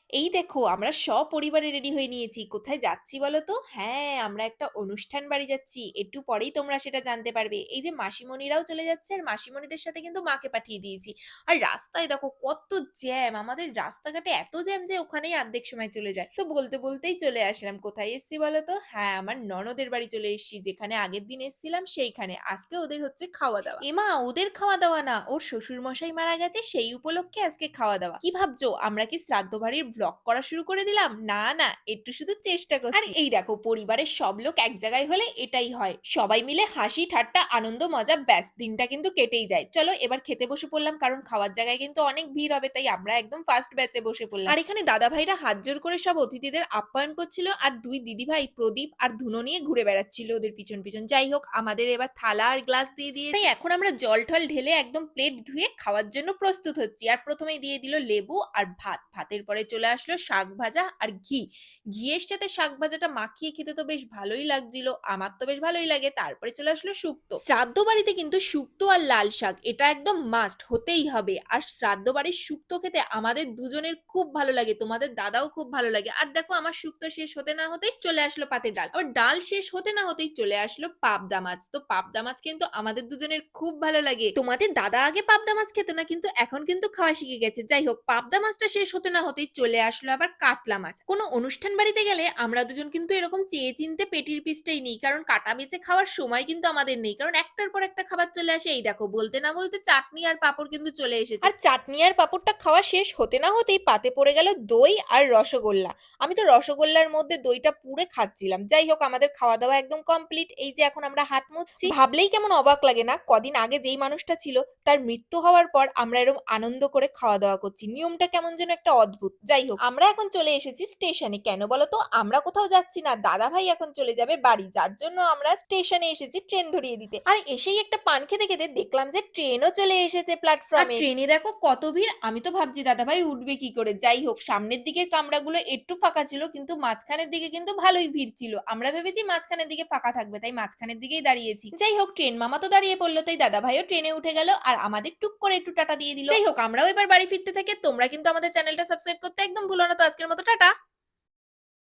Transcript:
এই দেখো আমরা সপরিবারে রেডি হয়ে নিয়েছি। কোথায় যাচ্ছি বলো তো? হ্যাঁ, আমরা একটা অনুষ্ঠান বাড়ি যাচ্ছি। একটু পরেই তোমরা সেটা জানতে পারবে। এই যে মাসিমণিরাও চলে যাচ্ছে আর মাসিমণিদের সাথে কিন্তু মাকে পাঠিয়ে দিয়েছি। আর রাস্তায় দেখো কত জ্যাম। আমাদের রাস্তাঘাটে এত জ্যাম যে ওখানেই অর্ধেক সময় চলে যায়। তো বলতে বলতেই চলে আসলাম। কোথায় এসেছি বলো তো? হ্যাঁ, আমার ননদের বাড়ি চলে এসেছি। যেখানে আগের দিন এসেছিলাম সেইখানে। আজকে ওদের হচ্ছে খাওয়া-দাওয়া। এমা ওদের খাওয়া-দাওয়া না, ওর শ্বশুরমশাই মারা গেছে সেই উপলক্ষে আজকে খাওয়া-দাওয়া। কি ভাবছো আমরা কি শ্রাদ্ধ বাড়ির ব্লগ করা শুরু করে দিলাম? না, না, একটু শুধু চেষ্টা করছি। আর এই দেখো পরিবারের সব লোক এক জায়গায় হলে এটাই হয়। সবাই মিলে হাসি, ঠাট্টা, আনন্দ, মজা ব্যাস দিনটা কিন্তু কেটেই যায়। চলো এবার খেতে বসে পড়লাম কারণ খাওয়ার জায়গায় কিন্তু অনেক ভিড় হবে তাই আমরা একদম ফার্স্ট ব্যাচে বসে পড়লাম। আর এখানে দাদা ভাইরা হাত জোর করে সব অতিথিদের আপ্যায়ন করছিল আর ২ দিদিভাই প্রদীপ আর ধুনো নিয়ে ঘুরে বেড়াচ্ছিল ওদের পিছন, পিছন। যাই হোক আমাদের এবার থালা আর গ্লাস দিয়ে দিয়েছে। তাই এখন আমরা জল-টল ঢেলে একদম প্লেট ধুয়ে খাওয়ার জন্য প্রস্তুত হচ্ছি। আর ১ম এই দিয়ে দিল লেবু আর ভাত। ভাতের পরে চলে আসলো শাক ভাজা আর ঘি। ঘিয়ের সাথে শাক ভাজাটা মাখিয়ে খেতে তো বেশ ভালোই লাগছিল। আমার তো বেশ ভালোই লাগে। তারপরে চলে আসলো শুক্তো। শ্রাদ্ধ বাড়িতে কিন্তু শুক্তো আর লাল শাক এটা একদম মাস্ট হতেই হবে। আর শ্রাদ্ধ বাড়ির শুক্তো খেতে আমাদের দুজনের খুব ভালো লাগে। তোমাদের দাদাও খুব ভালো লাগে। আর দেখো আমার শুক্তো শেষ হতে না হতেই চলে আসলো পাতে ডাল। আবার ডাল শেষ হতে না হতেই চলে আসলো পাবদা মাছ। তো পাবদা মাছ কিন্তু আমাদের দুজনের খুব ভালো লাগে। তোমাদের দাদা আগে পাবদা মাছ খেত না কিন্তু এখন কিন্তু খাওয়া শিখে গেছে। যাই হোক পাবদা মাছটা শেষ হতে না হতেই চলে আসলো আবার কাতলা মাছ। কোনো অনুষ্ঠান বাড়িতে গেলে আমরা দুজন কিন্তু এরকম চেয়ে চিনতে পেটির পিসটাই নিই। কারণ কাটা বেছে খাওয়ার সময় কিন্তু আমাদের নেই। কারণ একটার পর একটা খাবার চলে আসে। এই দেখো বলতে না বলতে চাটনি আর পাঁপড় কিন্তু চলে এসেছে। আর চাটনি আর পাঁপড়টা খাওয়া শেষ হতে না হতেই পাতে পড়ে গেল দই আর রসগোল্লা। আমি তো রসগোল্লার মধ্যে দইটা পুরে খাচ্ছিলাম। যাই হোক আমাদের খাওয়া-দাওয়া একদম কমপ্লিট। এই যে এখন আমরা হাত মুছছি। ভাবলেই কেমন অবাক লাগে না? কদিন আগে যেই মানুষটা ছিল তার মৃত্যু হওয়ার পর আমরা এরকম আনন্দ করে খাওয়া-দাওয়া করছি। নিয়মটা কেমন যেন একটা অদ্ভুত। যাই হোক আমরা এখন চলে এসেছি স্টেশনে। কেন বলো তো? আমরা কোথাও যাচ্ছি না। দাদাভাই এখন চলে যাবে বাড়ি। যার জন্য আমরা স্টেশনে এসেছি ট্রেন ধরিয়ে দিতে। আর এসেই একটা পান খেতে, খেতে দেখলাম যে ট্রেনও চলে এসেছে প্ল্যাটফর্মে। আর ট্রেনে দেখো কত ভিড়। আমি তো ভাবছি দাদাভাই উঠবে কি করে? যাই হোক সামনের দিকের কামরাগুলো একটু ফাঁকা ছিল কিন্তু মাঝখানের দিকে কিন্তু ভালোই ভিড় ছিল। আমরা ভেবেছি মাঝখানের দিকে ফাঁকা থাকবে তাই মাঝখানের দিকেই দাঁড়িয়েছি। যাই হোক ট্রেন মামা তো দাঁড়িয়ে পড়লো তাই দাদাভাইও ট্রেনে উঠে গেল আর আমাদের টুক করে একটু টাটা দিয়ে দিল। যাই হোক আমরাও এবার বাড়ি ফিরতে থাকি। তোমরা কিন্তু আমাদের চ্যানেলটা সাবস্ক্রাইব করতে একদম ভুলো না। তো আজকের মতো টাটা।